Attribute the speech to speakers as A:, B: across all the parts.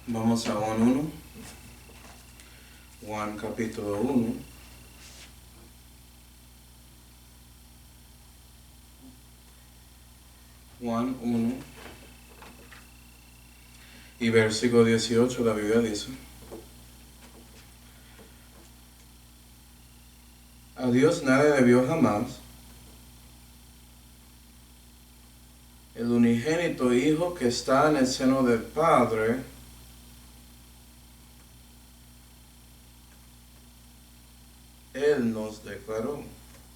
A: Vamos a Juan 1, Juan capítulo 1. Juan 1 y versículo 18, la Biblia dice: a Dios nadie le vio jamás. El unigénito Hijo que está en el seno del Padre, Él nos declaró.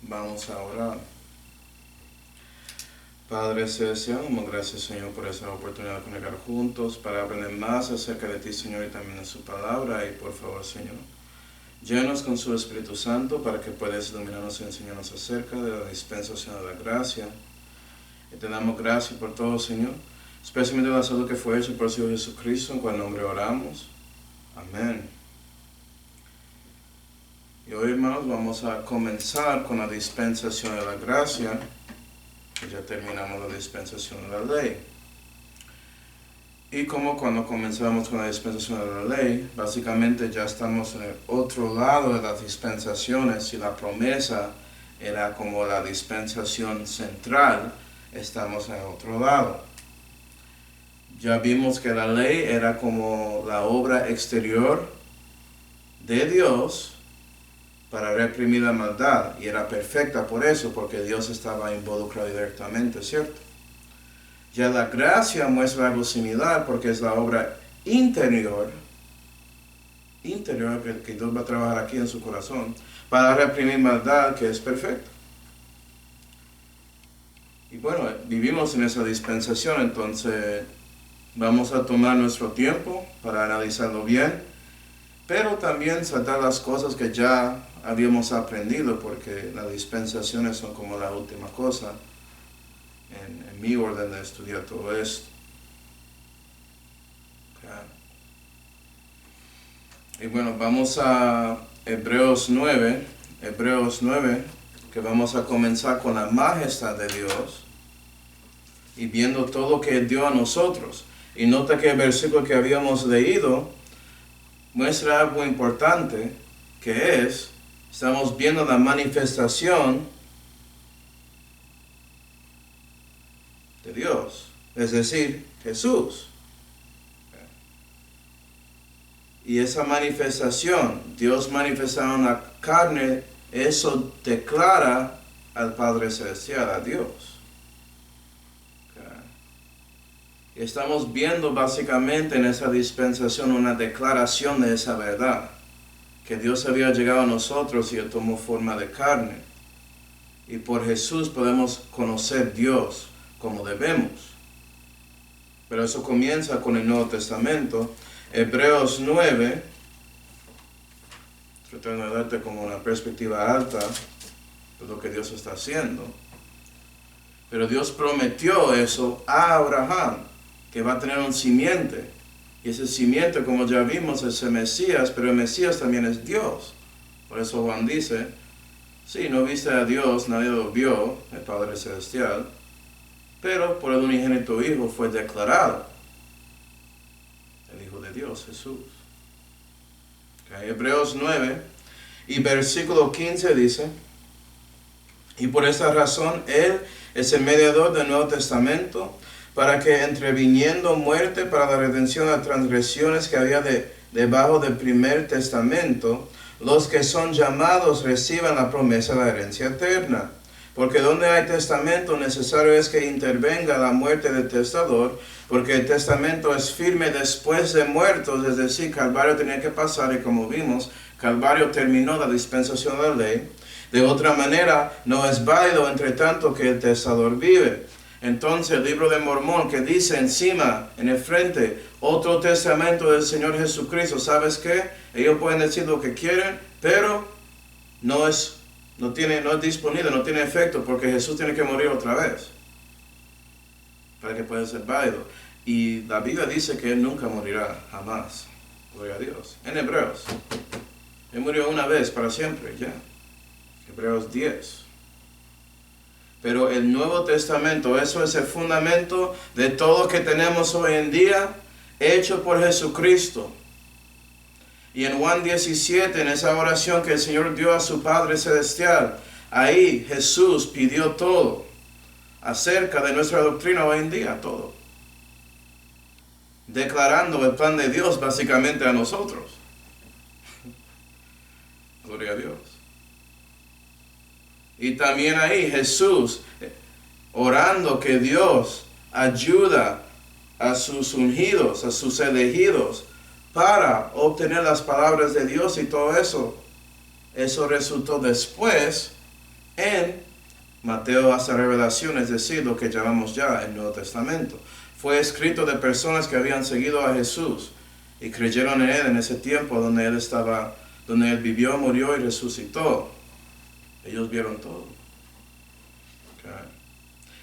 A: Vamos a orar. Padre celestial, damos gracias, Señor, por esa oportunidad de conectar juntos para aprender más acerca de ti, Señor, y también de su palabra. Y por favor, Señor, llénanos con su Espíritu Santo para que puedas iluminarnos y enseñarnos acerca de la dispensación de la gracia. Y te damos gracias por todo, Señor, especialmente la salud que fue hecha por el Señor Jesucristo, en cual nombre oramos. Amén. Y hoy, hermanos, vamos a comenzar con la dispensación de la gracia. Ya terminamos la dispensación de la ley. Y como cuando comenzamos con la dispensación de la ley, básicamente ya estamos en el otro lado de las dispensaciones y la promesa era como la dispensación central, estamos en el otro lado. Ya vimos que la ley era como la obra exterior de Dios para reprimir la maldad, y era perfecta por eso, porque Dios estaba involucrado directamente, ¿cierto? Ya la gracia muestra algo similar, porque es la obra interior que Dios va a trabajar aquí en su corazón, para reprimir maldad, que es perfecta. Y bueno, vivimos en esa dispensación, entonces vamos a tomar nuestro tiempo para analizarlo bien, pero también saltar las cosas que ya habíamos aprendido, porque las dispensaciones son como la última cosa en mi orden de estudiar todo esto. Okay. Y bueno, vamos a Hebreos 9, que vamos a comenzar con la majestad de Dios y viendo todo lo que dio a nosotros. Y nota que el versículo que habíamos leído muestra algo importante, que estamos viendo la manifestación de Dios, es decir, Jesús. Y esa manifestación, Dios manifestado en la carne, eso declara al Padre Celestial, a Dios. Y estamos viendo básicamente en esa dispensación una declaración de esa verdad, que Dios había llegado a nosotros y Él tomó forma de carne. Y por Jesús podemos conocer Dios como debemos. Pero eso comienza con el Nuevo Testamento. Hebreos 9, tratando de darte como una perspectiva alta de lo que Dios está haciendo. Pero Dios prometió eso a Abraham, que va a tener un simiente. Y ese simiente, como ya vimos, es el Mesías, pero el Mesías también es Dios. Por eso Juan dice, sí, no viste a Dios, nadie lo vio, el Padre Celestial, pero por el unigénito Hijo fue declarado el Hijo de Dios, Jesús. Okay. Hebreos 9 y versículo 15 dice: y por esta razón Él es el mediador del Nuevo Testamento, para que entreviniendo muerte para la redención de las transgresiones que había debajo del primer testamento, los que son llamados reciban la promesa de la herencia eterna. Porque donde hay testamento, necesario es que intervenga la muerte del testador, porque el testamento es firme después de muertos, es decir, Calvario tenía que pasar, y como vimos, Calvario terminó la dispensación de la ley. De otra manera, no es válido entre tanto que el testador vive. Entonces el libro de Mormón, que dice encima, en el frente, otro testamento del Señor Jesucristo, ¿sabes qué? Ellos pueden decir lo que quieren, pero no es disponible, no tiene efecto, porque Jesús tiene que morir otra vez para que pueda ser válido. Y la Biblia dice que Él nunca morirá, jamás. Gloria a Dios. En Hebreos, Él murió una vez para siempre, ya. Hebreos 10. Pero el Nuevo Testamento, eso es el fundamento de todo lo que tenemos hoy en día. hecho por Jesucristo. Y en Juan 17, en esa oración que el Señor dio a su Padre Celestial, ahí Jesús pidió todo acerca de nuestra doctrina hoy en día, todo. Declarando el plan de Dios básicamente a nosotros. Gloria a Dios. Y también ahí Jesús orando que Dios ayuda a sus ungidos, a sus elegidos, para obtener las palabras de Dios y todo eso. Eso resultó después en Mateo hasta Revelación, es decir, lo que llamamos ya el Nuevo Testamento. Fue escrito de personas que habían seguido a Jesús y creyeron en Él en ese tiempo donde Él estaba, donde Él vivió, murió y resucitó. Ellos vieron todo. Okay.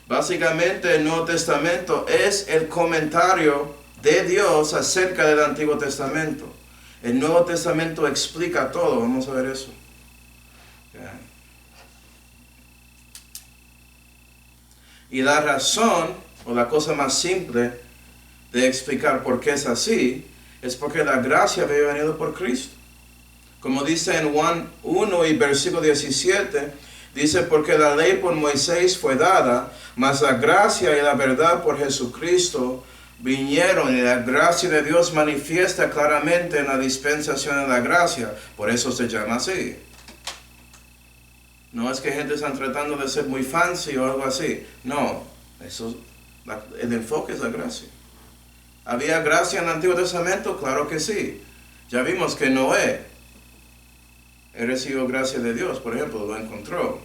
A: Básicamente el Nuevo Testamento es el comentario de Dios acerca del Antiguo Testamento. El Nuevo Testamento explica todo. Vamos a ver eso. Okay. Y la razón, o la cosa más simple de explicar por qué es así, es porque la gracia había venido por Cristo. Como dice en Juan 1 y versículo 17, dice, porque la ley por Moisés fue dada, mas la gracia y la verdad por Jesucristo vinieron, y la gracia de Dios manifiesta claramente en la dispensación de la gracia. Por eso se llama así. No es que gente está tratando de ser muy fancy o algo así. No, el enfoque es la gracia. ¿Había gracia en el Antiguo Testamento? Claro que sí. Ya vimos que Noé, él recibió gracia de Dios, por ejemplo, lo encontró.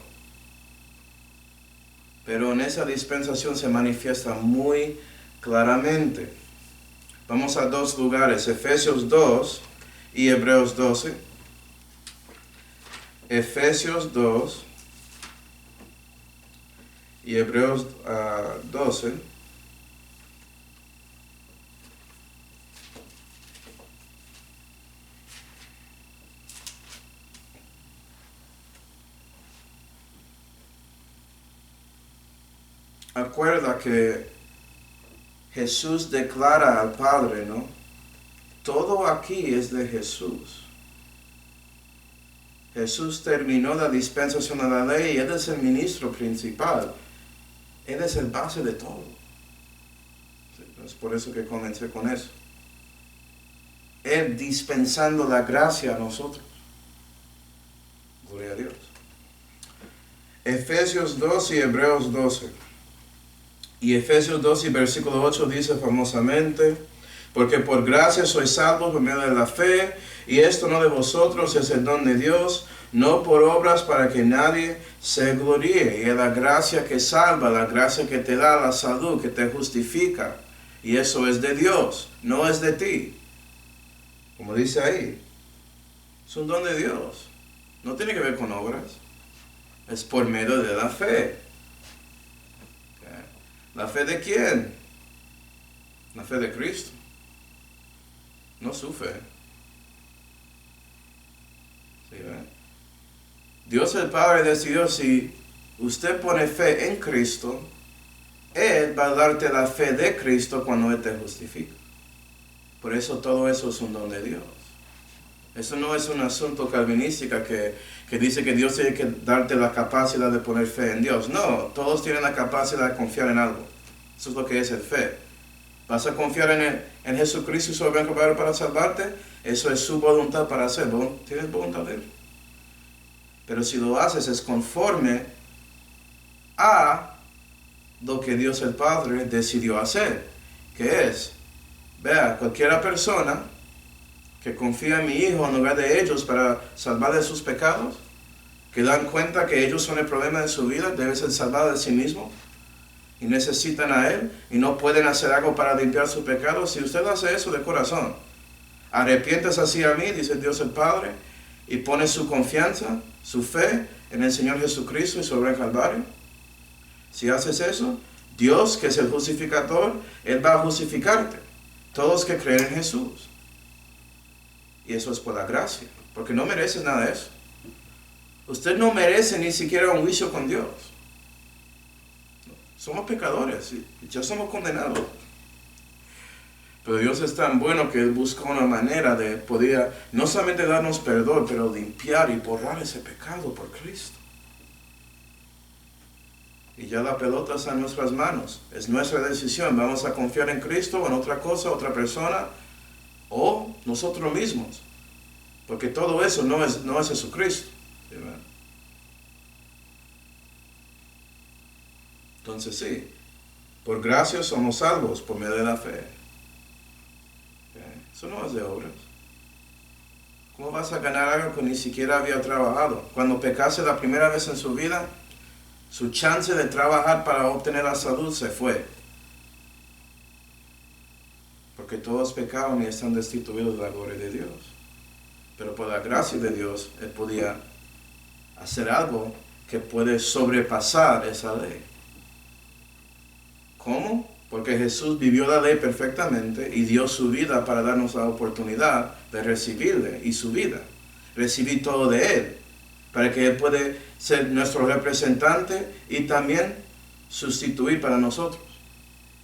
A: Pero en esa dispensación se manifiesta muy claramente. Vamos a dos lugares, Efesios 2 y Hebreos 12. Efesios 2 y Hebreos 12. Acuerda que Jesús declara al Padre, ¿no? Todo aquí es de Jesús. Jesús terminó la dispensación de la ley y Él es el ministro principal. Él es el base de todo. Es por eso que comencé con eso. Él dispensando la gracia a nosotros. Gloria a Dios. Efesios 2 y Hebreos 12. Y Efesios 2 y versículo 8 dice famosamente, porque por gracia sois salvos por medio de la fe, y esto no de vosotros, es el don de Dios, no por obras para que nadie se gloríe. Y es la gracia que salva, la gracia que te da la salud, que te justifica. Y eso es de Dios, no es de ti. Como dice ahí, es un don de Dios. No tiene que ver con obras. Es por medio de la fe. Okay. ¿La fe de quién? La fe de Cristo. No su fe. ¿Sí, Dios el Padre decidió, si usted pone fe en Cristo, Él va a darte la fe de Cristo cuando Él te justifica. Por eso todo eso es un don de Dios. Eso no es un asunto calvinístico que dice que Dios tiene que darte la capacidad de poner fe en Dios. No, todos tienen la capacidad de confiar en algo. Eso es lo que es el fe. ¿Vas a confiar en Jesucristo y su obra para salvarte? Eso es su voluntad para hacerlo. Tienes voluntad de Él. Pero si lo haces es conforme a lo que Dios el Padre decidió hacer. Que es, vea, cualquier persona que confía en mi Hijo en lugar de ellos para salvar de sus pecados, que dan cuenta que ellos son el problema de su vida, deben ser salvados de sí mismos y necesitan a Él y no pueden hacer algo para limpiar sus pecados. Si usted hace eso de corazón, arrepientes así a mí, dice Dios el Padre, y pone su confianza, su fe en el Señor Jesucristo y su obra en Calvario. Si haces eso, Dios, que es el justificador, Él va a justificarte. Todos que creen en Jesús. Y eso es por la gracia, porque no mereces nada de eso. Usted no merece ni siquiera un juicio con Dios. Somos pecadores y ya somos condenados. Pero Dios es tan bueno que Él busca una manera de poder no solamente darnos perdón, pero limpiar y borrar ese pecado por Cristo. Y ya la pelota está en nuestras manos. Es nuestra decisión. Vamos a confiar en Cristo o en otra cosa, otra persona, o nosotros mismos. Porque todo eso no es Jesucristo. ¿Sí? Entonces sí, por gracia somos salvos por medio de la fe. Eso no es de obras. ¿Cómo vas a ganar algo que ni siquiera había trabajado? Cuando pecase la primera vez en su vida, su chance de trabajar para obtener la salud se fue. Porque todos pecaron y están destituidos de la gloria de Dios. Pero por la gracia de Dios, Él podía hacer algo que puede sobrepasar esa ley. ¿Cómo? Porque Jesús vivió la ley perfectamente y dio su vida para darnos la oportunidad de recibirle y su vida. Recibir todo de Él, para que Él puede ser nuestro representante y también sustituir para nosotros.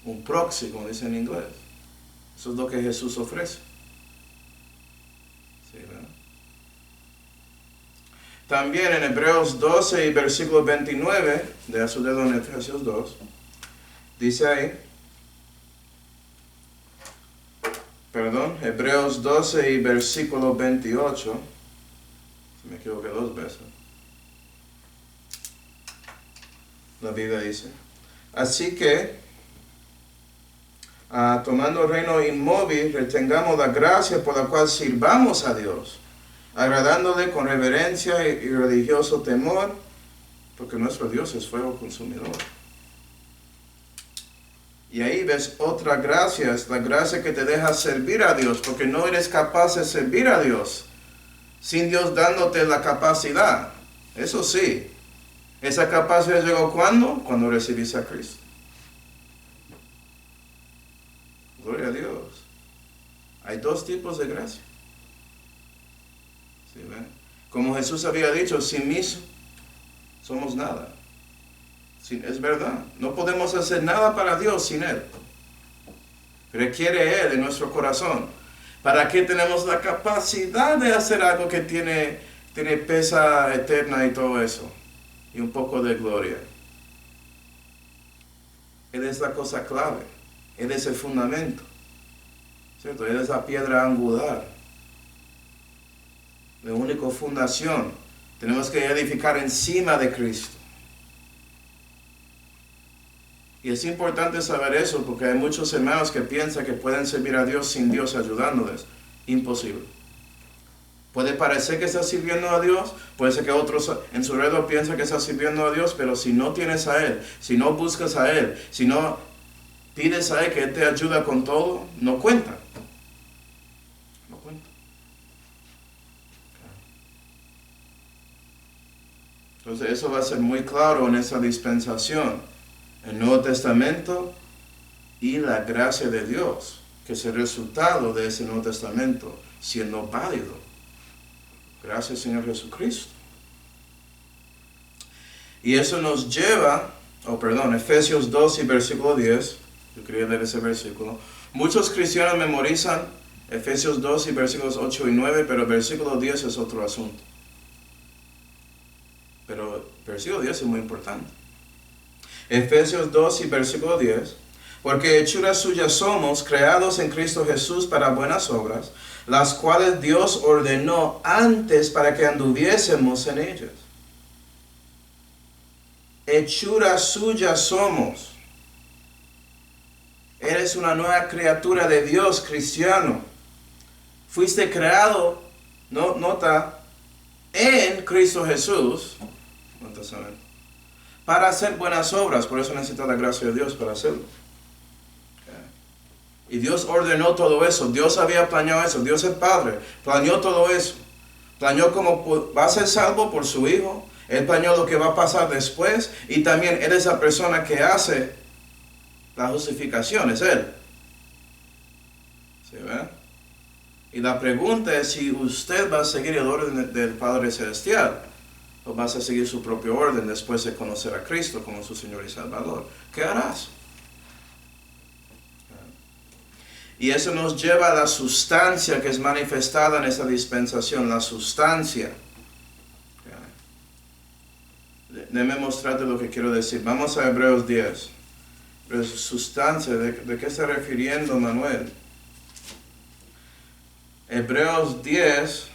A: Un proxy, como dicen en inglés. Eso es lo que Jesús ofrece. ¿Sí, verdad? También en Hebreos 12 y versículo 29, de su dedo en Efesios 2, dice ahí, Hebreos 12 y versículo 28, si me equivoqué 2 veces, la Biblia dice, así que, tomando el reino inmóvil, retengamos la gracia por la cual sirvamos a Dios, agradándole con reverencia y religioso temor, porque nuestro Dios es fuego consumidor. Y ahí ves otra gracia, es la gracia que te deja servir a Dios, porque no eres capaz de servir a Dios sin Dios dándote la capacidad. Eso sí, esa capacidad llegó ¿cuándo? Cuando recibiste a Cristo. Gloria a Dios. Hay 2 tipos de gracia. ¿Sí, ven? Como Jesús había dicho, sin mí somos nada. Es verdad, no podemos hacer nada para Dios sin Él. Requiere Él en nuestro corazón. ¿Para qué tenemos la capacidad de hacer algo que tiene pesa eterna y todo eso? Y un poco de gloria. Él es la cosa clave. Él es el fundamento. ¿Cierto? Él es la piedra angular. La única fundación. Tenemos que edificar encima de Cristo. Y es importante saber eso porque hay muchos hermanos que piensan que pueden servir a Dios sin Dios ayudándoles. Imposible. Puede parecer que está sirviendo a Dios, puede ser que otros en su alrededor piensan que está sirviendo a Dios, pero si no tienes a Él, si no buscas a Él, si no pides a Él que Él te ayude con todo, no cuenta. No cuenta. Entonces eso va a ser muy claro en esa dispensación. El Nuevo Testamento y la gracia de Dios, que es el resultado de ese Nuevo Testamento siendo válido. Gracias, Señor Jesucristo. Y eso nos lleva, Efesios 2 y versículo 10. Yo quería leer ese versículo. Muchos cristianos memorizan Efesios 2 y versículos 8 y 9, pero el versículo 10 es otro asunto. Pero el versículo 10 es muy importante. Efesios 2 y versículo 10, porque hechuras suyas somos, creados en Cristo Jesús para buenas obras, las cuales Dios ordenó antes para que anduviésemos en ellas. Hechuras suyas somos. Eres una nueva criatura de Dios, cristiano. Fuiste creado, nota, en Cristo Jesús, para hacer buenas obras. Por eso necesita la gracia de Dios para hacerlo. Y Dios ordenó todo eso. Dios había planeado eso. Dios el Padre planeó todo eso. Planeó cómo va a ser salvo por su Hijo. Él planeó lo que va a pasar después. Y también Él es la persona que hace la justificación. Es Él. ¿Sí ve? Y la pregunta es si usted va a seguir el orden del Padre Celestial. O vas a seguir su propio orden después de conocer a Cristo como su Señor y Salvador. ¿Qué harás? Y eso nos lleva a la sustancia que es manifestada en esta dispensación, la sustancia. Déjame mostrarte lo que quiero decir. Vamos a Hebreos 10. Pero sustancia, ¿de qué está refiriendo Manuel? Hebreos 10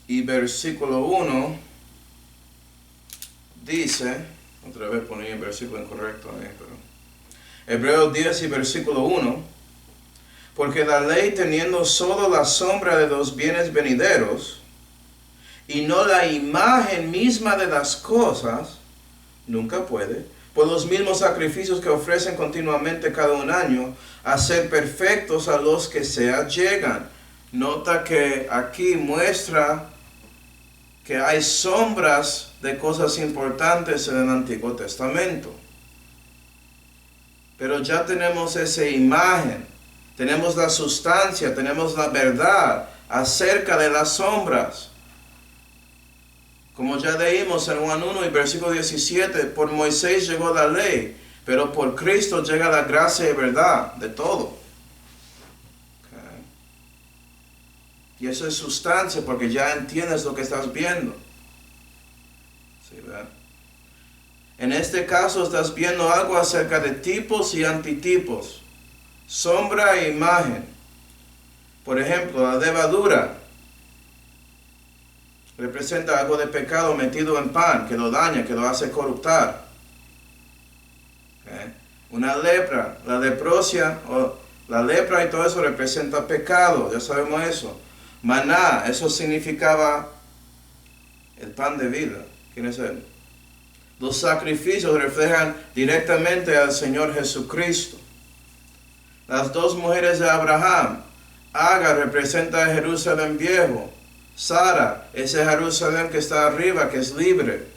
A: y versículo 1 dice, otra vez poní el versículo incorrecto ahí, pero Hebreos 10 y versículo 1, porque la ley teniendo solo la sombra de los bienes venideros y no la imagen misma de las cosas, nunca puede, por los mismos sacrificios que ofrecen continuamente cada un año, hacer perfectos a los que se allegan. Nota que aquí muestra que hay sombras de cosas importantes en el Antiguo Testamento. Pero ya tenemos esa imagen, tenemos la sustancia, tenemos la verdad acerca de las sombras. Como ya leímos en Juan 1 y versículo 17, por Moisés llegó la ley, pero por Cristo llega la gracia y verdad de todo. Okay. Y eso es sustancia porque ya entiendes lo que estás viendo. ¿Sí, verdad? En este caso estás viendo algo acerca de tipos y antitipos, sombra e imagen. Por ejemplo, la levadura representa algo de pecado metido en pan, que lo daña, que lo hace corruptar. ¿Okay? Una lepra, la leprosia, o la lepra y todo eso representa pecado, ya sabemos eso. Maná, eso significaba el pan de vida. ¿Quién es él? Los sacrificios reflejan directamente al Señor Jesucristo. Las dos mujeres de Abraham, Agar representa a Jerusalén viejo, Sara, ese Jerusalén que está arriba, que es libre.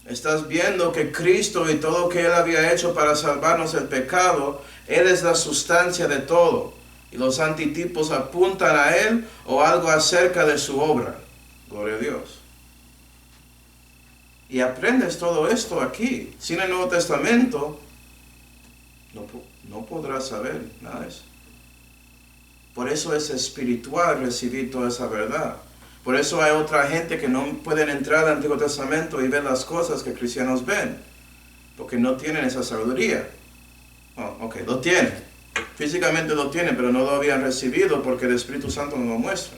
A: Estás viendo que Cristo y todo lo que Él había hecho para salvarnos del pecado, Él es la sustancia de todo. Y los antitipos apuntan a Él o algo acerca de su obra. Gloria a Dios. Y aprendes todo esto aquí. Sin el Nuevo Testamento, no podrás saber nada de eso. Por eso es espiritual recibir toda esa verdad. Por eso hay otra gente que no pueden entrar al Antiguo Testamento y ver las cosas que cristianos ven. Porque no tienen esa sabiduría. Lo tienen. Físicamente lo tienen, pero no lo habían recibido porque el Espíritu Santo no lo muestra.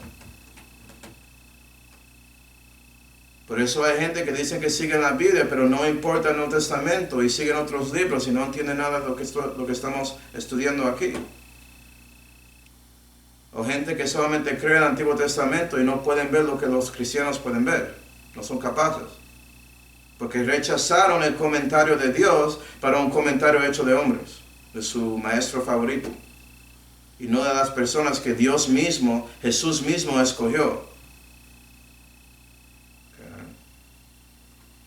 A: Por eso hay gente que dice que siguen la Biblia, pero no importa el Nuevo Testamento y siguen otros libros y no entienden nada de lo que estamos estudiando aquí. O gente que solamente cree en el Antiguo Testamento y no pueden ver lo que los cristianos pueden ver. No son capaces. Porque rechazaron el comentario de Dios para un comentario hecho de hombres, de su maestro favorito. Y no de las personas que Dios mismo, Jesús mismo escogió.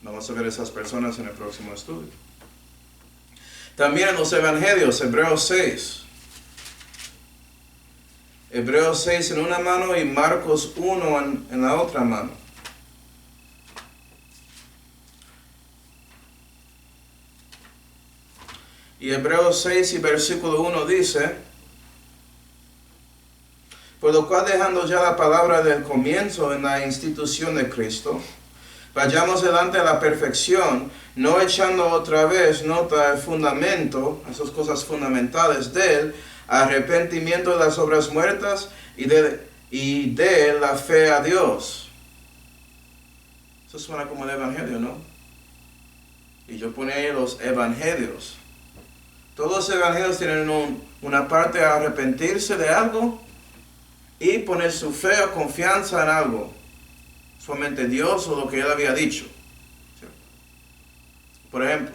A: Vamos a ver esas personas en el próximo estudio. También en los evangelios, Hebreos 6. Hebreos 6 en una mano y Marcos 1 en la otra mano. Y Hebreos 6 y versículo 1 dice, por lo cual dejando ya la palabra del comienzo en la institución de Cristo, vayamos delante de la perfección, no echando otra vez nota del fundamento, esas cosas fundamentales de él, arrepentimiento de las obras muertas y de la fe a Dios. Eso suena como el evangelio, ¿no? Y yo ponía ahí los evangelios. Todos los evangelios tienen una parte de arrepentirse de algo y poner su fe o confianza en algo. Solamente Dios o lo que Él había dicho. Por ejemplo,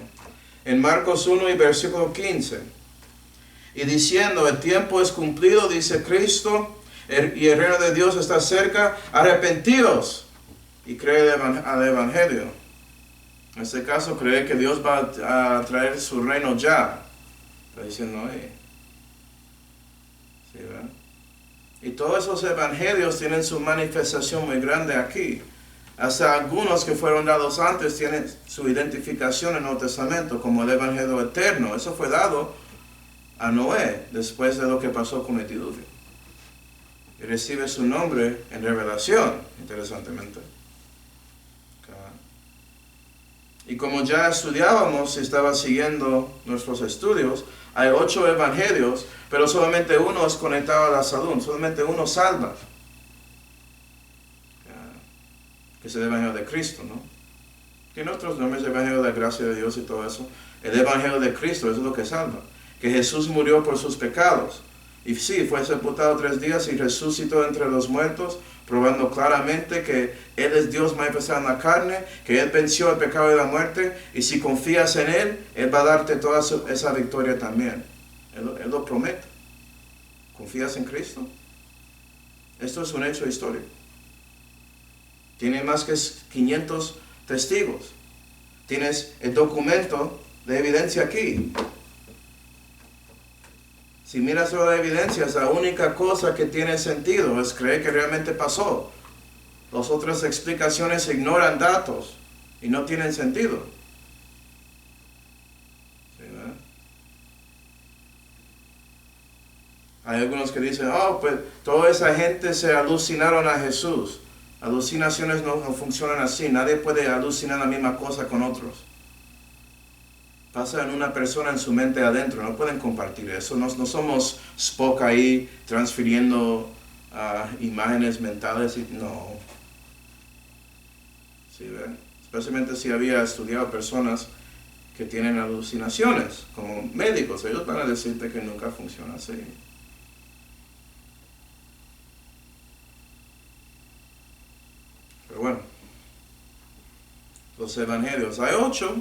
A: en Marcos 1 y versículo 15. Y diciendo, el tiempo es cumplido, dice Cristo, y el reino de Dios está cerca, arrepentidos y cree al evangelio. En este caso, cree que Dios va a traer su reino ya. Está diciendo ahí. ¿Sí, verdad? Y todos esos evangelios tienen su manifestación muy grande aquí. Hasta algunos que fueron dados antes tienen su identificación en el Nuevo Testamento como el Evangelio eterno. Eso fue dado a Noé después de lo que pasó con el diluvio. Y recibe su nombre en revelación, interesantemente. Y como ya estudiábamos y estaba siguiendo nuestros estudios, hay 8 evangelios, pero solamente uno es conectado a la salud, solamente uno salva. Que es el evangelio de Cristo, ¿no? Tiene otros nombres, el evangelio de la gracia de Dios y todo eso. El evangelio de Cristo es lo que salva. Que Jesús murió por sus pecados. Y sí, fue sepultado 3 días y resucitó entre los muertos, probando claramente que Él es Dios manifestado en la carne, que Él venció el pecado y la muerte, y si confías en Él va a darte toda esa victoria también. Él lo promete. ¿Confías en Cristo? Esto es un hecho histórico. Tiene más que 500 testigos. Tienes el documento de evidencia aquí. Si miras toda la evidencia, la única cosa que tiene sentido es creer que realmente pasó. Las otras explicaciones ignoran datos y no tienen sentido. ¿Sí, verdad? Hay algunos que dicen, pues toda esa gente se alucinaron a Jesús. Alucinaciones no funcionan así. Nadie puede alucinar la misma cosa con otros. Pasa en una persona en su mente adentro. No pueden compartir eso. No somos Spock ahí transfiriendo imágenes mentales. No. ¿Sí ven? Especialmente si había estudiado personas que tienen alucinaciones, como médicos. Ellos van a decirte que nunca funciona así. Pero bueno, los evangelios, hay 8,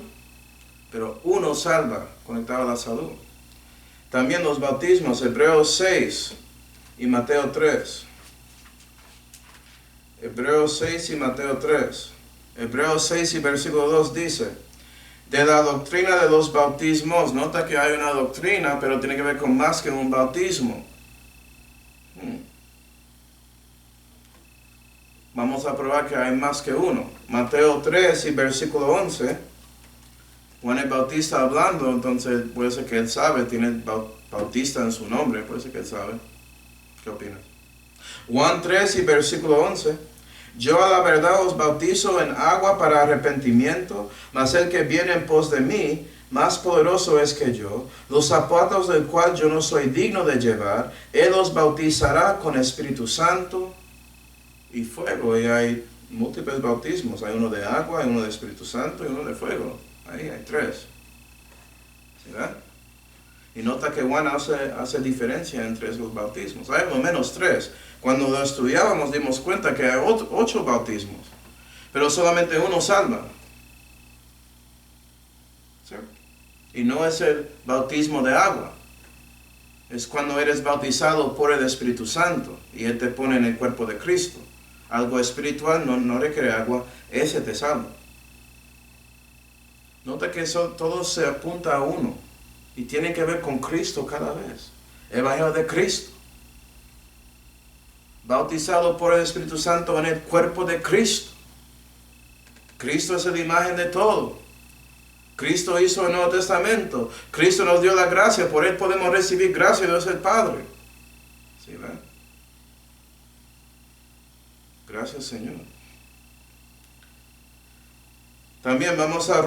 A: pero uno salva, conectado a la salud. También los bautismos, Hebreos 6 y Mateo 3. Hebreos 6 y Mateo 3. Hebreos 6 y versículo 2 dice, de la doctrina de los bautismos, nota que hay una doctrina, pero tiene que ver con más que un bautismo. Vamos a probar que hay más que uno. Mateo 3 y versículo 11. Juan el Bautista hablando, entonces puede ser que él sabe, tiene Bautista en su nombre, puede ser que él sabe. ¿Qué opinas? Juan 3 y versículo 11. Yo a la verdad os bautizo en agua para arrepentimiento, mas el que viene en pos de mí, más poderoso es que yo, los zapatos del cual yo no soy digno de llevar, él os bautizará con Espíritu Santo y fuego. Y hay múltiples bautismos. Hay uno de agua, hay uno de Espíritu Santo y uno de fuego. Ahí hay 3. ¿Sí ven? Y nota que Juan hace diferencia entre esos bautismos. Hay al menos 3. Cuando lo estudiábamos dimos cuenta que hay 8 bautismos. Pero solamente uno salva. ¿Sí? Y no es el bautismo de agua. Es cuando eres bautizado por el Espíritu Santo y Él te pone en el cuerpo de Cristo. Algo espiritual no requiere agua, ese te salva. Nota que eso todo se apunta a uno y tiene que ver con Cristo cada vez. Evangelio de Cristo. Bautizado por el Espíritu Santo en el cuerpo de Cristo. Cristo es la imagen de todo. Cristo hizo el Nuevo Testamento. Cristo nos dio la gracia, por Él podemos recibir gracia de Dios el Padre. ¿Sí ven? Gracias, Señor. También vamos a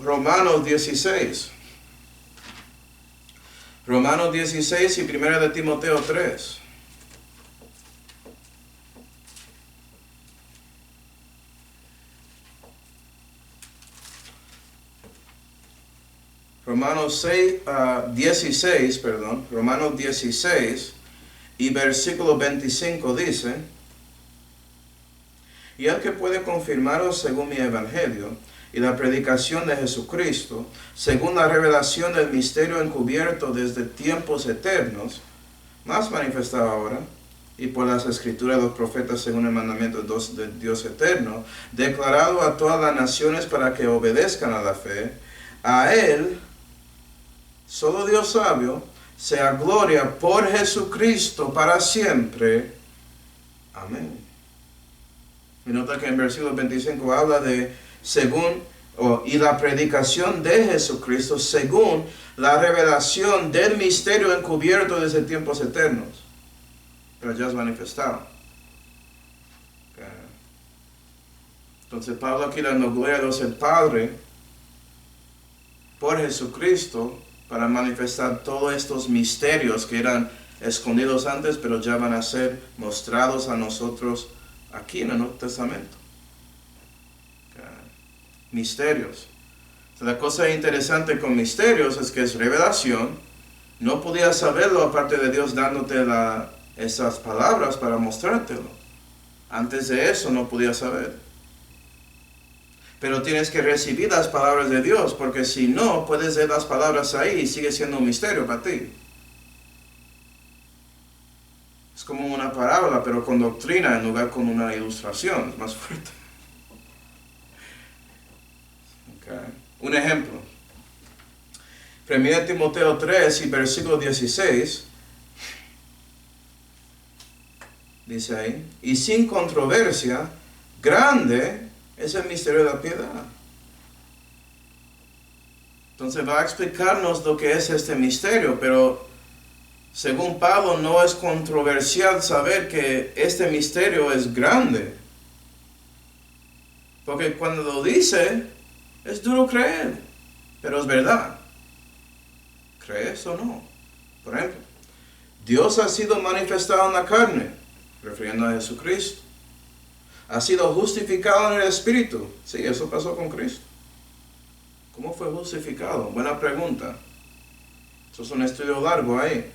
A: Romanos 16. Romanos 16 y 1 de Timoteo 3. Romanos 16 y versículo 25 dice, y el que puede confirmaros según mi evangelio y la predicación de Jesucristo, según la revelación del misterio encubierto desde tiempos eternos, más manifestado ahora, y por las escrituras de los profetas según el mandamiento de Dios eterno, declarado a todas las naciones para que obedezcan a la fe, a Él, solo Dios sabio, sea gloria por Jesucristo para siempre. Amén. Y nota que en versículo 25 habla de según, y la predicación de Jesucristo según la revelación del misterio encubierto desde tiempos eternos, pero ya es manifestado. Entonces Pablo aquí dando gloria a Dios el Padre por Jesucristo para manifestar todos estos misterios que eran escondidos antes, pero ya van a ser mostrados a nosotros aquí en el Nuevo Testamento. Misterios. La cosa interesante con misterios es que es revelación. No podías saberlo aparte de Dios dándote esas palabras para mostrártelo. Antes de eso no podías saber. Pero tienes que recibir las palabras de Dios, porque si no, puedes leer las palabras ahí y sigue siendo un misterio para ti. Es como una parábola, pero con doctrina en lugar con una ilustración. Es más fuerte. Okay. Un ejemplo. 1 Timoteo 3 y versículo 16. Dice ahí. Y sin controversia, grande es el misterio de la piedad. Entonces va a explicarnos lo que es este misterio, pero según Pablo no es controversial saber que este misterio es grande. Porque cuando lo dice, es duro creer, pero es verdad. ¿Crees o no? Por ejemplo, Dios ha sido manifestado en la carne, refiriendo a Jesucristo. Ha sido justificado en el Espíritu. Sí, eso pasó con Cristo. ¿Cómo fue justificado? Buena pregunta. Eso es un estudio largo ahí.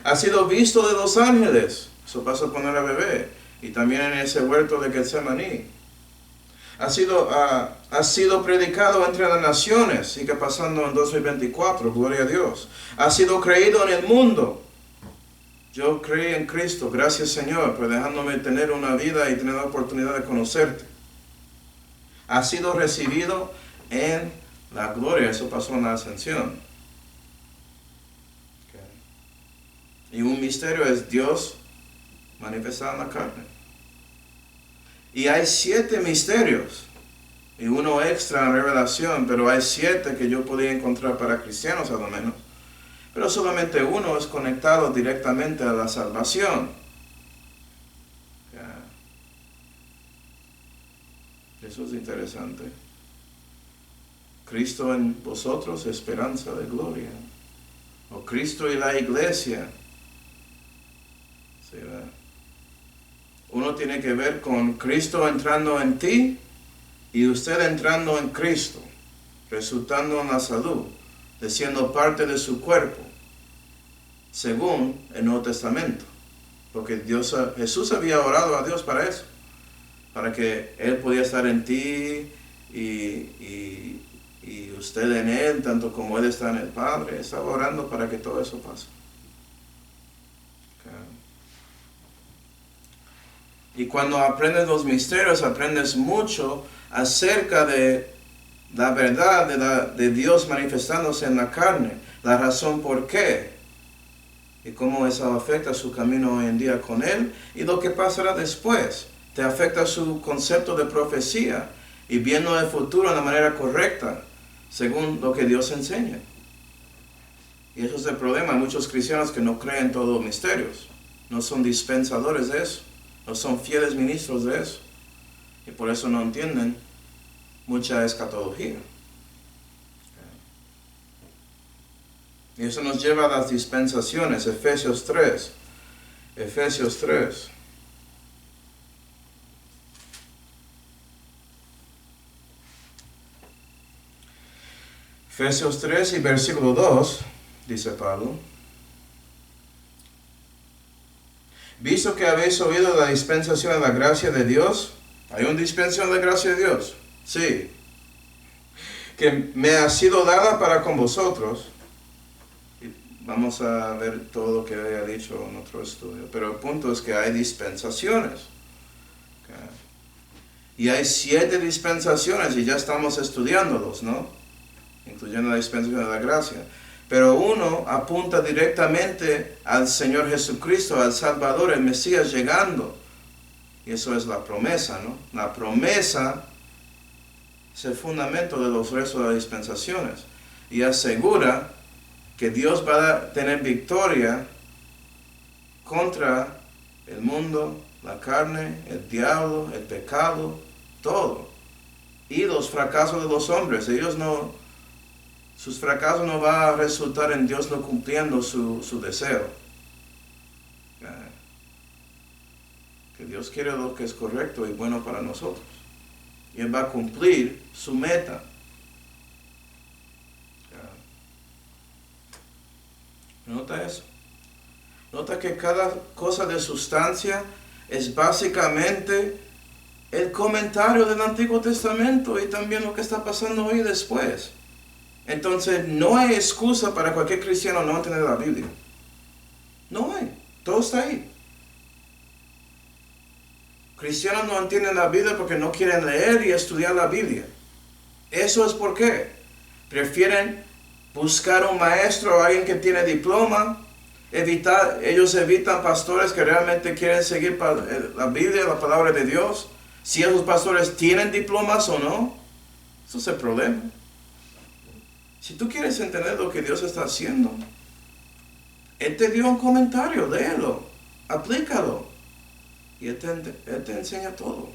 A: Ha sido visto de los ángeles. Eso pasó cuando era bebé. Y también en ese huerto de Getsemaní. Ha sido predicado entre las naciones. Sigue pasando en 2024. Gloria a Dios. Ha sido creído en el mundo. Yo creí en Cristo, gracias Señor, por dejándome tener una vida y tener la oportunidad de conocerte. Ha sido recibido en la gloria, eso pasó en la ascensión. Okay. Y un misterio es Dios manifestado en la carne. Y hay 7 misterios, y uno extra en revelación, pero hay 7 que yo podía encontrar para cristianos a lo menos. Pero solamente uno es conectado directamente a la salvación. Eso es interesante. Cristo en vosotros, esperanza de gloria. O Cristo y la iglesia. ¿Sí, verdad? Uno tiene que ver con Cristo entrando en ti y usted entrando en Cristo, resultando en la salud, de siendo parte de su cuerpo, según el Nuevo Testamento. Porque Jesús había orado a Dios para eso, para que Él podía estar en ti y usted en Él, tanto como Él está en el Padre. Estaba orando para que todo eso pase. Okay. Y cuando aprendes los misterios, aprendes mucho acerca de la verdad de Dios manifestándose en la carne, la razón por qué, y cómo eso afecta su camino hoy en día con Él, y lo que pasará después. Te afecta su concepto de profecía, y viendo el futuro de la manera correcta, según lo que Dios enseña. Y eso es el problema. Hay muchos cristianos que no creen todos los misterios, no son dispensadores de eso, no son fieles ministros de eso, y por eso no entienden mucha escatología. Y eso nos lleva a las dispensaciones. Efesios 3. Efesios 3. Efesios 3 y versículo 2, dice Pablo. Visto que habéis oído la dispensación de la gracia de Dios. ¿Hay una dispensación de la gracia de Dios? Sí. Que me ha sido dada para con vosotros. Vamos a ver todo lo que había dicho en otro estudio. Pero el punto es que hay dispensaciones. Okay. Y hay 7 dispensaciones y ya estamos estudiándolos, ¿no? Incluyendo la dispensación de la gracia. Pero uno apunta directamente al Señor Jesucristo, al Salvador, el Mesías llegando. Y eso es la promesa, ¿no? La promesa es el fundamento de los restos de las dispensaciones. Y asegura que Dios va a tener victoria contra el mundo, la carne, el diablo, el pecado, todo. Y los fracasos de los hombres. Sus fracasos no van a resultar en Dios no cumpliendo su deseo. Que Dios quiere lo que es correcto y bueno para nosotros. Y Él va a cumplir su meta. Nota eso. Nota que cada cosa de sustancia es básicamente el comentario del Antiguo Testamento y también lo que está pasando hoy y después. Entonces no hay excusa para cualquier cristiano no entender la Biblia. No hay. Todo está ahí. Cristianos no entienden la Biblia porque no quieren leer y estudiar la Biblia. Eso es por qué. Prefieren buscar un maestro o alguien que tiene diploma. Ellos evitan pastores que realmente quieren seguir la Biblia, la palabra de Dios. Si esos pastores tienen diplomas o no. Eso es el problema. Si tú quieres entender lo que Dios está haciendo, Él te dio un comentario, léelo, aplícalo. Y Él te enseña todo.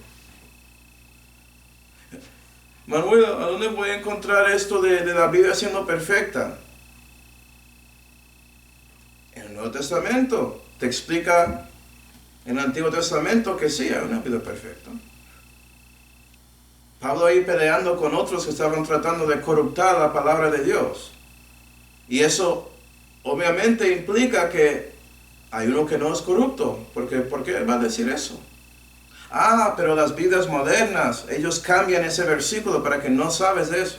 A: Manuel, ¿a dónde voy a encontrar esto de la Biblia siendo perfecta? En el Nuevo Testamento. Te explica en el Antiguo Testamento que sí, hay una Biblia perfecta. Pablo ahí peleando con otros que estaban tratando de corruptar la palabra de Dios. Y eso obviamente implica que hay uno que no es corrupto. ¿Por qué él va a decir eso? Pero las Biblias modernas, ellos cambian ese versículo para que no sabes de eso.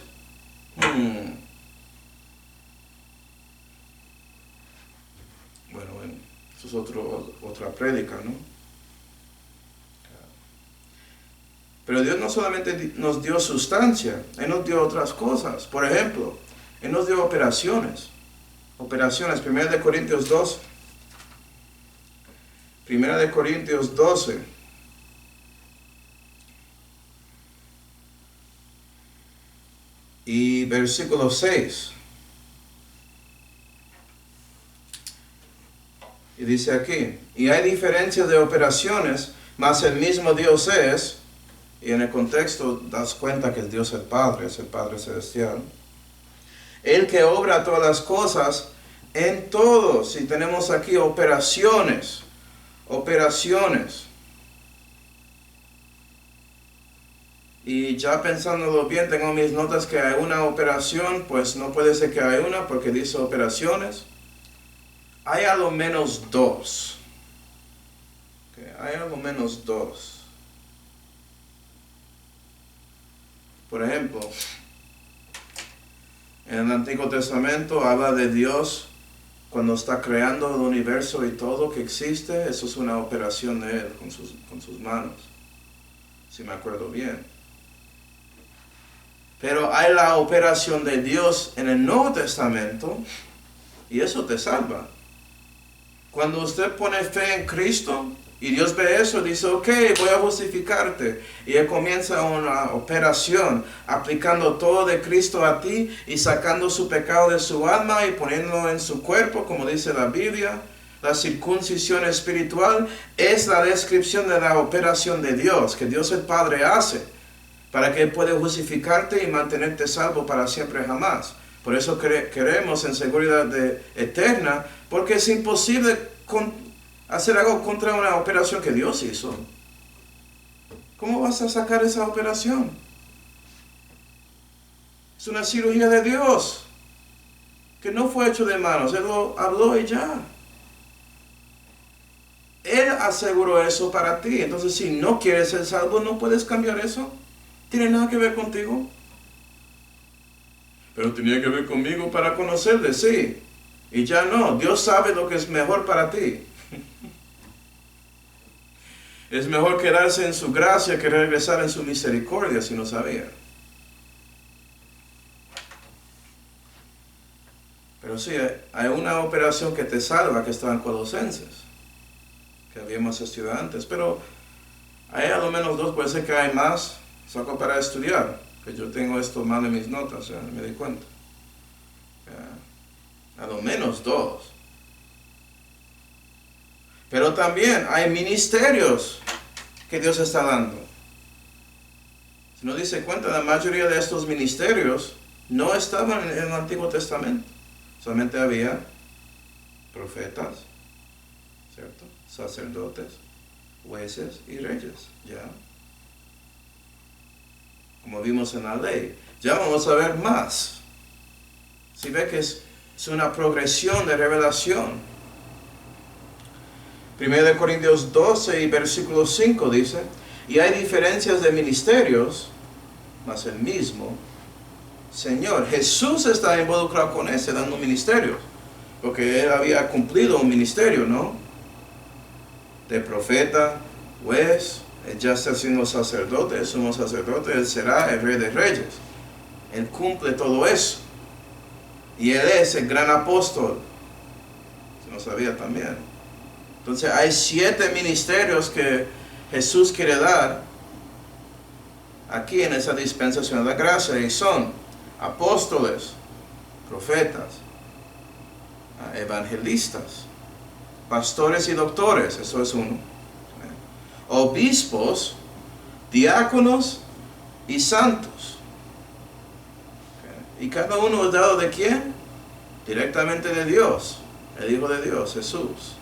A: Bueno, eso es otra prédica, ¿no? Pero Dios no solamente nos dio sustancia, Él nos dio otras cosas. Por ejemplo, Él nos dio operaciones. Operaciones, 1 Corintios 12. 1 Corintios 12. Y versículo 6. Y dice aquí, y hay diferencias de operaciones, mas el mismo Dios es. Y en el contexto das cuenta que el Dios es el Padre Celestial. El que obra todas las cosas en todos. Y tenemos aquí operaciones. Operaciones. Y ya pensándolo bien, tengo mis notas que hay una operación, pues no puede ser que hay una porque dice operaciones. Hay a lo menos dos. Hay a lo menos dos. Por ejemplo, en el Antiguo Testamento habla de Dios cuando está creando el universo y todo que existe. Eso es una operación de Él con sus manos, si me acuerdo bien. Pero hay la operación de Dios en el Nuevo Testamento y eso te salva. Cuando usted pone fe en Cristo y Dios ve eso, dice, ok, voy a justificarte. Y Él comienza una operación aplicando todo de Cristo a ti y sacando su pecado de su alma y poniéndolo en su cuerpo, como dice la Biblia. La circuncisión espiritual es la descripción de la operación de Dios, que Dios el Padre hace, para que Él pueda justificarte y mantenerte salvo para siempre jamás. Por eso queremos en seguridad eterna, porque es imposible hacer algo contra una operación que Dios hizo. ¿Cómo vas a sacar esa operación? Es una cirugía de Dios, que no fue hecho de manos. Él lo habló y ya. Él aseguró eso para ti. Entonces, si no quieres ser salvo, no puedes cambiar eso. ¿Tiene nada que ver contigo? Pero tenía que ver conmigo para conocerle, sí. Y ya no. Dios sabe lo que es mejor para ti. Es mejor quedarse en su gracia que regresar en su misericordia, si no sabía. Pero sí, hay una operación que te salva, que está en Colosenses, que habíamos estudiado antes. Pero Hay a lo menos dos, puede ser que hay más. Saco para estudiar, que yo tengo esto mal en mis notas, me di cuenta. A lo menos dos. Pero también hay ministerios que Dios está dando. Si no dice cuenta, la mayoría de estos ministerios no estaban en el Antiguo Testamento. Solamente había profetas, ¿cierto? Sacerdotes, jueces y reyes, ya. Como vimos en la ley. Ya vamos a ver más. Si ve que es una progresión de revelación. 1 Corintios 12 y versículo 5 dice, y hay diferencias de ministerios, mas el mismo Señor. Jesús está involucrado con ese, dando ministerios, porque Él había cumplido un ministerio, ¿no? De profeta, juez, Él ya está siendo sacerdote, sumo sacerdote, Él será el Rey de Reyes. Él cumple todo eso. Y Él es el gran apóstol. Se lo sabía también. Entonces hay 7 ministerios que Jesús quiere dar aquí en esa dispensación de la gracia. Y son apóstoles, profetas, evangelistas, pastores y doctores. Eso es uno. Obispos, diáconos y santos. ¿Y cada uno es dado de quién? Directamente de Dios, el Hijo de Dios, Jesús.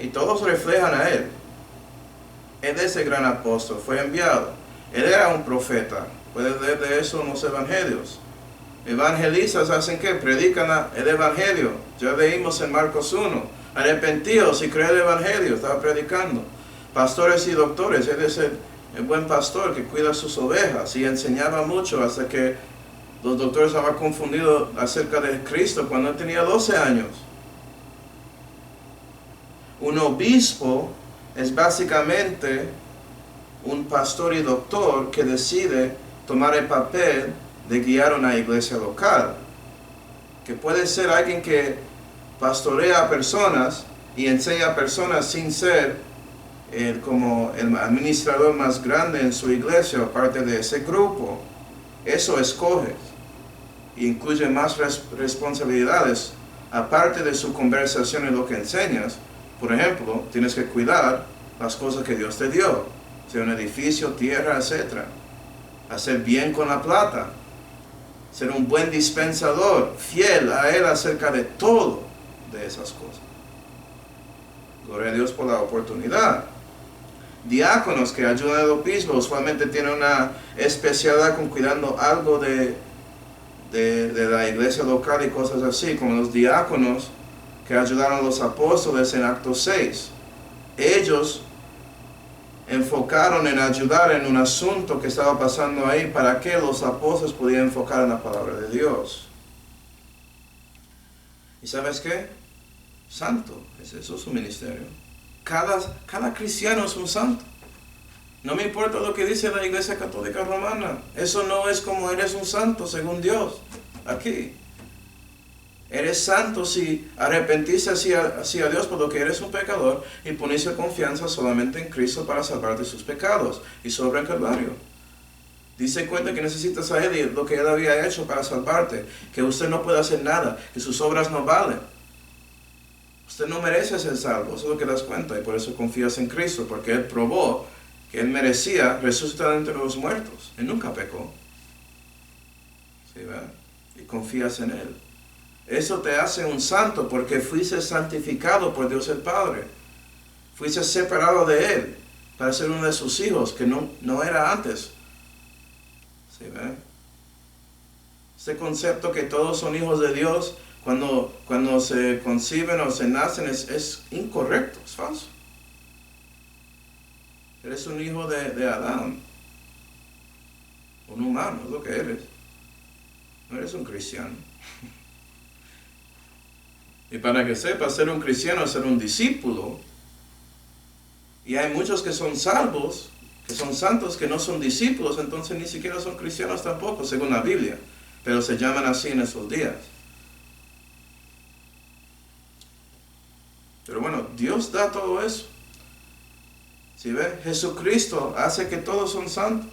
A: Y todos reflejan a Él. Él es el gran apóstol, fue enviado. Él era un profeta. Puedes leer de eso en los evangelios. Evangelistas hacen ¿qué? Predican el evangelio. Ya leímos en Marcos 1. Arrepentíos y creed el evangelio. Estaba predicando. Pastores y doctores. Él es el buen pastor que cuida sus ovejas. Y enseñaba mucho hasta que los doctores estaban confundidos acerca de Cristo cuando él tenía 12 años. Un obispo es básicamente un pastor y doctor que decide tomar el papel de guiar una iglesia local. Que puede ser alguien que pastorea a personas y enseña a personas sin ser como el administrador más grande en su iglesia o parte de ese grupo. Eso escoges. Y incluye más responsabilidades aparte de su conversación y lo que enseñas. Por ejemplo, tienes que cuidar las cosas que Dios te dio, sea un edificio, tierra, etc. Hacer bien con la plata, ser un buen dispensador, fiel a Él acerca de todo de esas cosas. Gloria a Dios por la oportunidad. Diáconos que ayudan al obispo usualmente tienen una especialidad con cuidando algo de la iglesia local y cosas así, como los diáconos que ayudaron a los apóstoles en Actos 6. Ellos enfocaron en ayudar en un asunto que estaba pasando ahí para que los apóstoles pudieran enfocar en la palabra de Dios. ¿Y sabes qué? Santo, eso es su ministerio. Cada cristiano es un santo. No me importa lo que dice la Iglesia Católica Romana. Eso no es como eres un santo según Dios. Aquí. Eres santo si arrepentiste hacia Dios por lo que eres un pecador y poniste confianza solamente en Cristo para salvarte de sus pecados y sobre el Calvario. Dice cuenta que necesitas a Él y lo que Él había hecho para salvarte, que usted no puede hacer nada, que sus obras no valen. Usted no merece ser salvo, eso es lo que das cuenta y por eso confías en Cristo, porque Él probó que Él merecía resucitar entre los muertos. Él nunca pecó. ¿Sí, verdad? Y confías en Él. Eso te hace un santo porque fuiste santificado por Dios el Padre. Fuiste separado de Él para ser uno de sus hijos, que no era antes. ¿Sí, verdad? Este concepto que todos son hijos de Dios cuando se conciben o se nacen es incorrecto, es falso. Eres un hijo de Adán, un humano, es lo que eres. No eres un cristiano. Y para que sepas, ser un cristiano es ser un discípulo. Y hay muchos que son salvos, que son santos, que no son discípulos, entonces ni siquiera son cristianos tampoco, según la Biblia. Pero se llaman así en esos días. Pero bueno, Dios da todo eso. ¿Sí ve? Jesucristo hace que todos son santos.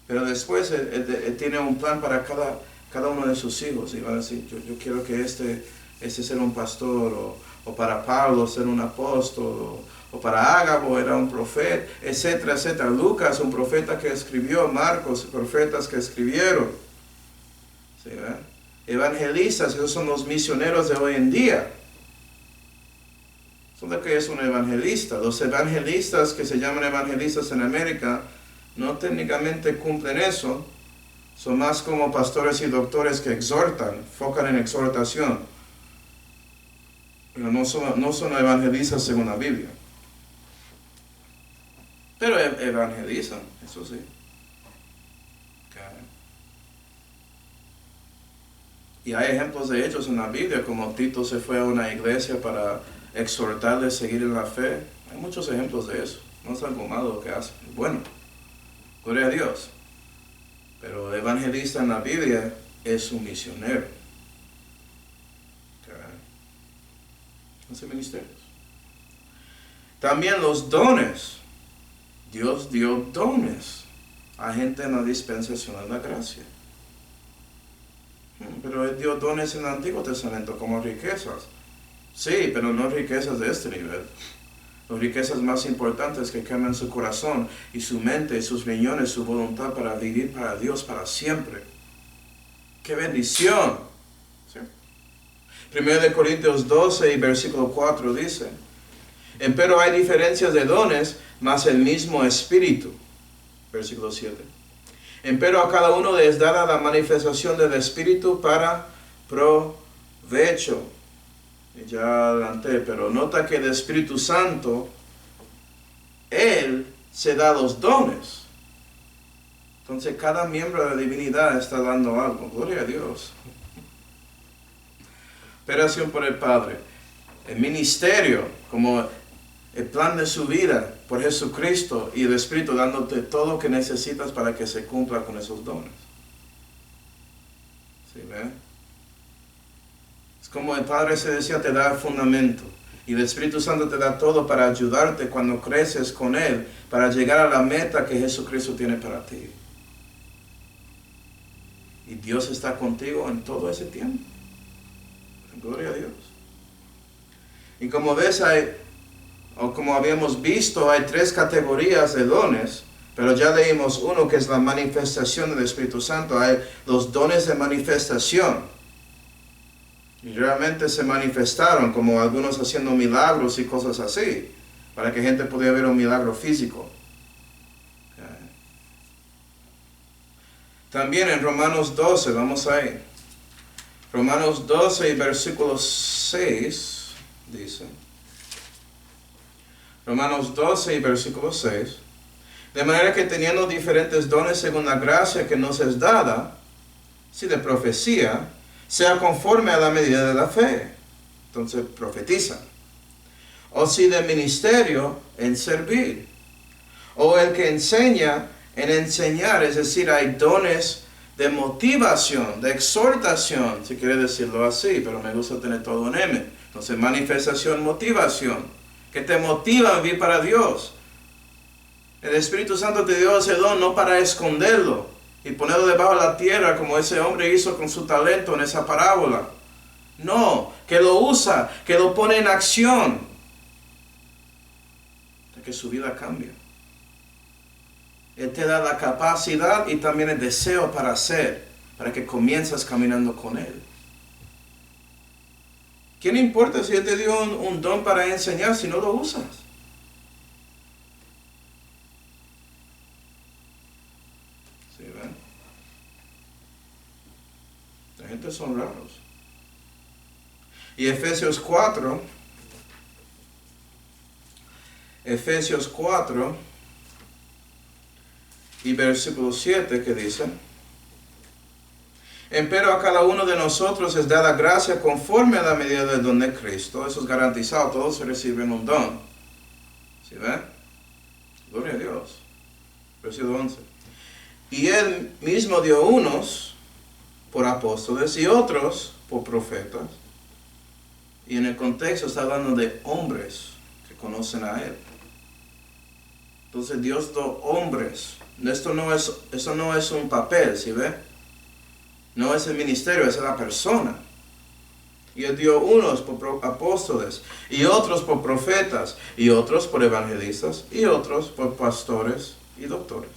A: Pero después él tiene un plan para cada uno de sus hijos. Y va a decir, yo quiero que este sea un pastor, o para Pablo ser un apóstol, o para Ágabo era un profeta, etcétera, etcétera. Lucas, un profeta que escribió, Marcos, profetas que escribieron. ¿Sí ve? Evangelistas, esos son los misioneros de hoy en día. ¿Son de qué es un evangelista? Los evangelistas que se llaman evangelistas en América no técnicamente cumplen eso. Son más como pastores y doctores que exhortan, enfocan en exhortación. Pero no son evangelistas según la Biblia. Pero evangelizan, eso sí. Y hay ejemplos de ellos en la Biblia, como Tito se fue a una iglesia para exhortarles a seguir en la fe. Hay muchos ejemplos de eso. No es algo malo lo que hacen. Bueno, gloria a Dios. Pero el evangelista en la Biblia es un misionero. Hace ministerios. También los dones. Dios dio dones a gente en la dispensación de la gracia. Pero Él dio dones en el Antiguo Testamento como riquezas. Sí, pero no riquezas de este nivel. Las riquezas más importantes que cambian su corazón y su mente, sus riñones, su voluntad para vivir para Dios para siempre. ¡Qué bendición! ¿Sí? 1 Corintios 12 y versículo 4 dice, empero hay diferencias de dones, mas el mismo Espíritu. Versículo 7. Empero a cada uno les dada la manifestación del Espíritu para provecho. Y ya adelanté, pero nota que el Espíritu Santo, Él se da los dones. Entonces cada miembro de la divinidad está dando algo. Gloria a Dios. Operación por el Padre. El ministerio, como el plan de su vida por Jesucristo y el Espíritu dándote todo lo que necesitas para que se cumpla con esos dones. ¿Sí ve? Es como el Padre se decía, te da el fundamento. Y el Espíritu Santo te da todo para ayudarte cuando creces con Él, para llegar a la meta que Jesucristo tiene para ti. Y Dios está contigo en todo ese tiempo. Gloria a Dios. Y como ves, como habíamos visto, hay 3 categorías de dones, pero ya leímos uno que es la manifestación del Espíritu Santo. Hay los dones de manifestación. Y realmente se manifestaron, como algunos haciendo milagros y cosas así, para que gente pudiera ver un milagro físico. Okay. También en Romanos 12, vamos ahí. Romanos 12 y versículo 6 dice. Romanos 12 y versículo 6. De manera que teniendo diferentes dones según la gracia que nos es dada, si de profecía, sea conforme a la medida de la fe. Entonces profetizan. O si de ministerio, en servir. O el que enseña, en enseñar. Es decir, hay dones de motivación, de exhortación, si quiere decirlo así, pero me gusta tener todo en M. Entonces, manifestación, motivación, que te motiva a vivir para Dios. El Espíritu Santo te dio ese don no para esconderlo y ponerlo debajo de la tierra como ese hombre hizo con su talento en esa parábola. No, que lo usa, que lo pone en acción, para que su vida cambie. Él te da la capacidad y también el deseo para hacer, para que comiences caminando con Él. ¿Quién importa si Él te dio un don para enseñar si no lo usas? ¿Sí ven? La gente son raros. Y Efesios 4, y versículo 7 que dice, empero a cada uno de nosotros es dada gracia conforme a la medida del don de Cristo. Eso es garantizado, todos reciben un don. ¿Sí ven? Gloria a Dios. Versículo 11. Y Él mismo dio unos por apóstoles y otros por profetas. Y en el contexto está hablando de hombres que conocen a Él. Entonces Dios dio hombres. Eso no es un papel, ¿sí ve? No es el ministerio, es la persona. Y Él dio unos por apóstoles, y otros por profetas, y otros por evangelistas, y otros por pastores y doctores.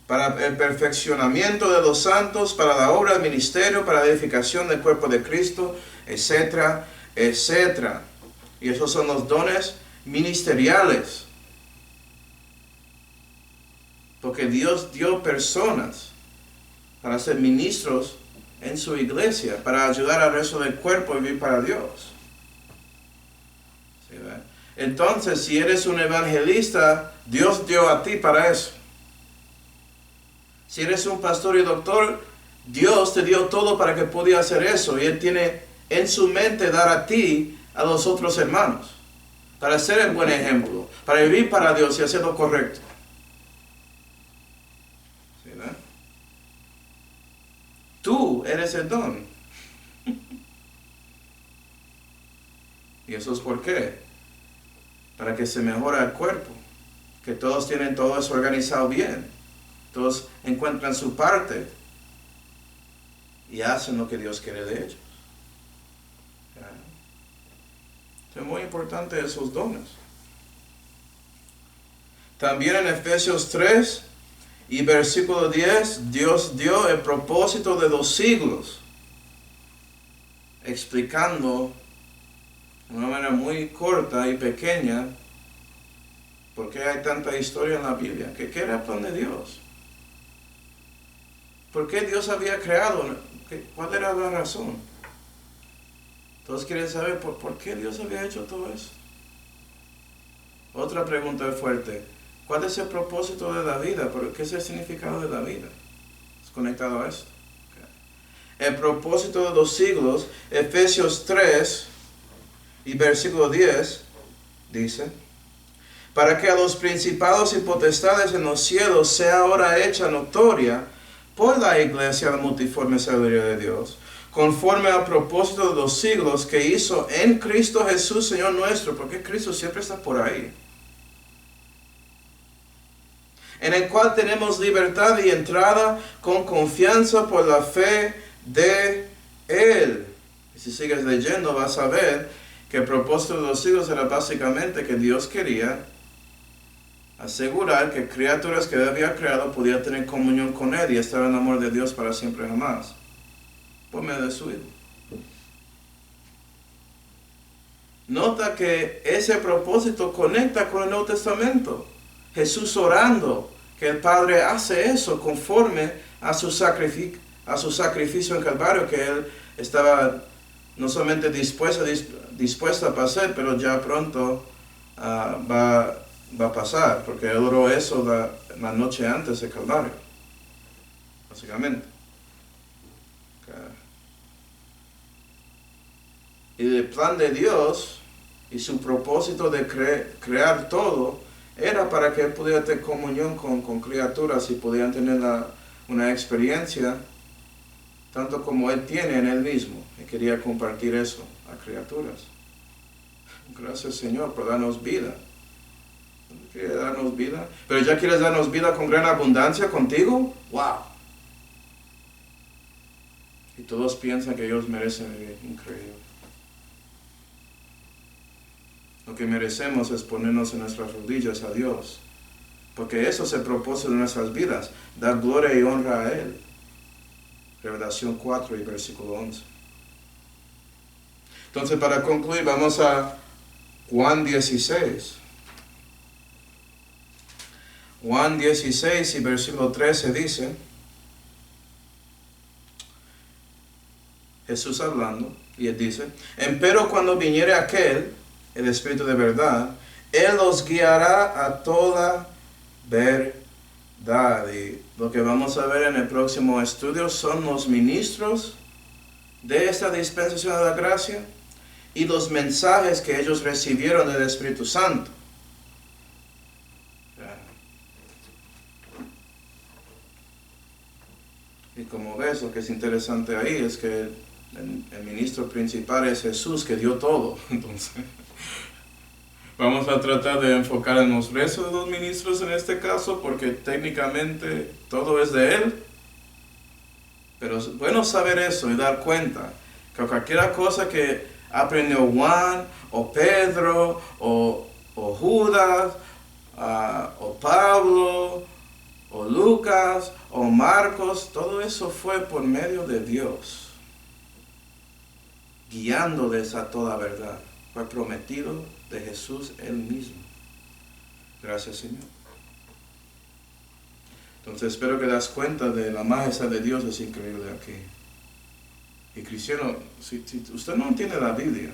A: Para el perfeccionamiento de los santos, para la obra del ministerio, para la edificación del cuerpo de Cristo, etcétera, etcétera. Y esos son los dones ministeriales. Porque Dios dio personas para ser ministros en su iglesia, para ayudar al resto del cuerpo a vivir para Dios. ¿Sí, ve? Entonces, si eres un evangelista, Dios dio a ti para eso. Si eres un pastor y doctor, Dios te dio todo para que pudieras hacer eso. Y Él tiene en su mente dar a ti, a los otros hermanos, para ser el buen ejemplo, para vivir para Dios y hacer lo correcto. ¿Sí, ¿no? Tú eres el don. ¿Y eso es por qué? Para que se mejore el cuerpo, que todos tienen todo eso organizado bien. Todos encuentran su parte y hacen lo que Dios quiere de ellos. Es muy importante esos dones. También en Efesios 3 y versículo 10, Dios dio el propósito de los siglos, explicando de una manera muy corta y pequeña por qué hay tanta historia en la Biblia. ¿Qué era el plan de Dios? ¿Por qué Dios había creado? ¿Cuál era la razón? Todos quieren saber por qué Dios había hecho todo eso. Otra pregunta fuerte. ¿Cuál es el propósito de la vida? ¿Qué es el significado de la vida? Es conectado a esto. Okay. El propósito de los siglos, Efesios 3 y versículo 10, dice: para que a los principados y potestades en los cielos sea ahora hecha notoria por la iglesia la multiforme sabiduría de Dios, conforme al propósito de los siglos que hizo en Cristo Jesús, Señor nuestro, porque Cristo siempre está por ahí, en el cual tenemos libertad y entrada con confianza por la fe de Él. Y si sigues leyendo vas a ver que el propósito de los siglos era básicamente que Dios quería asegurar que criaturas que Él había creado podían tener comunión con Él y estar en el amor de Dios para siempre jamás, por medio de su Hijo. Nota que ese propósito conecta con el Nuevo Testamento. Jesús orando, que el Padre hace eso conforme a su sacrificio en Calvario, que Él estaba no solamente dispuesta a pasar, pero ya pronto va a pasar, porque Él oró eso la noche antes de Calvario, básicamente. Y el plan de Dios y su propósito de crear todo era para que Él pudiera tener comunión con criaturas y pudieran tener una experiencia tanto como Él tiene en Él mismo. Y quería compartir eso a criaturas. Gracias, Señor, por darnos vida. ¿Quiere darnos vida? ¿Pero ya quieres darnos vida con gran abundancia contigo? ¡Wow! Y todos piensan que ellos merecen vivir. Increíble. Lo que merecemos es ponernos en nuestras rodillas a Dios, porque eso es el propósito de nuestras vidas, dar gloria y honra a Él. Revelación 4 y versículo 11. Entonces, para concluir, vamos a Juan 16. Juan 16 y versículo 13 dice, Jesús hablando, y Él dice: empero cuando viniere aquel, el Espíritu de verdad, Él os guiará a toda verdad. Y lo que vamos a ver en el próximo estudio son los ministros de esta dispensación de la gracia y los mensajes que ellos recibieron del Espíritu Santo. Y como ves, lo que es interesante ahí es que el ministro principal es Jesús, que dio todo. Entonces, Vamos a tratar de enfocar en los restos de los ministros en este caso, porque técnicamente todo es de él. Pero es bueno saber eso y dar cuenta que cualquier cosa que aprendió Juan, o Pedro, o Judas, o Pablo, o Lucas, o Marcos, todo eso fue por medio de Dios, guiándoles a toda verdad. Fue prometido de Jesús él mismo. Gracias, Señor. Entonces espero que das cuenta de la majestad de Dios, es increíble aquí. Y cristiano, si usted no entiende la Biblia,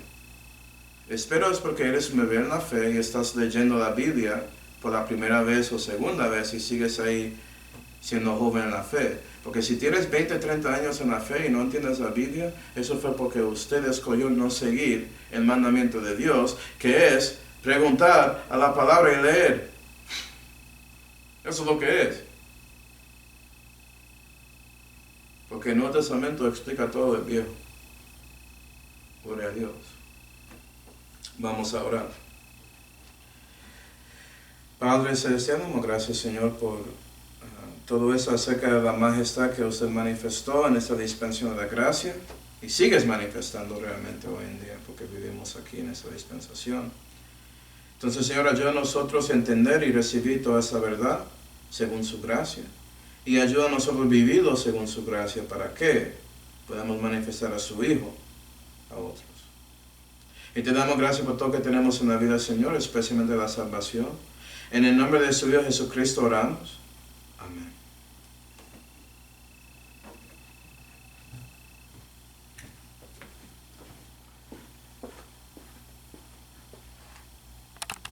A: espero es porque eres un bebé en la fe y estás leyendo la Biblia por la primera vez o segunda vez y sigues ahí siendo joven en la fe. Porque si tienes 20, 30 años en la fe y no entiendes la Biblia, eso fue porque usted escogió no seguir el mandamiento de Dios, que es preguntar a la palabra y leer. Eso es lo que es. Porque el Nuevo Testamento explica todo el Viejo. Gloria a Dios. Vamos a orar. Padre Celestial, damos gracias, Señor, por todo eso acerca de la majestad que usted manifestó en esta dispensación de la gracia. Y sigues manifestando realmente hoy en día, porque vivimos aquí en esta dispensación. Entonces, Señor, ayuda a nosotros a entender y recibir toda esa verdad según su gracia. Y ayuda a nosotros a vivirlo según su gracia, para que podamos manifestar a su Hijo a otros. Y te damos gracias por todo lo que tenemos en la vida, Señor, especialmente la salvación. En el nombre de su Hijo Jesucristo oramos. Amén.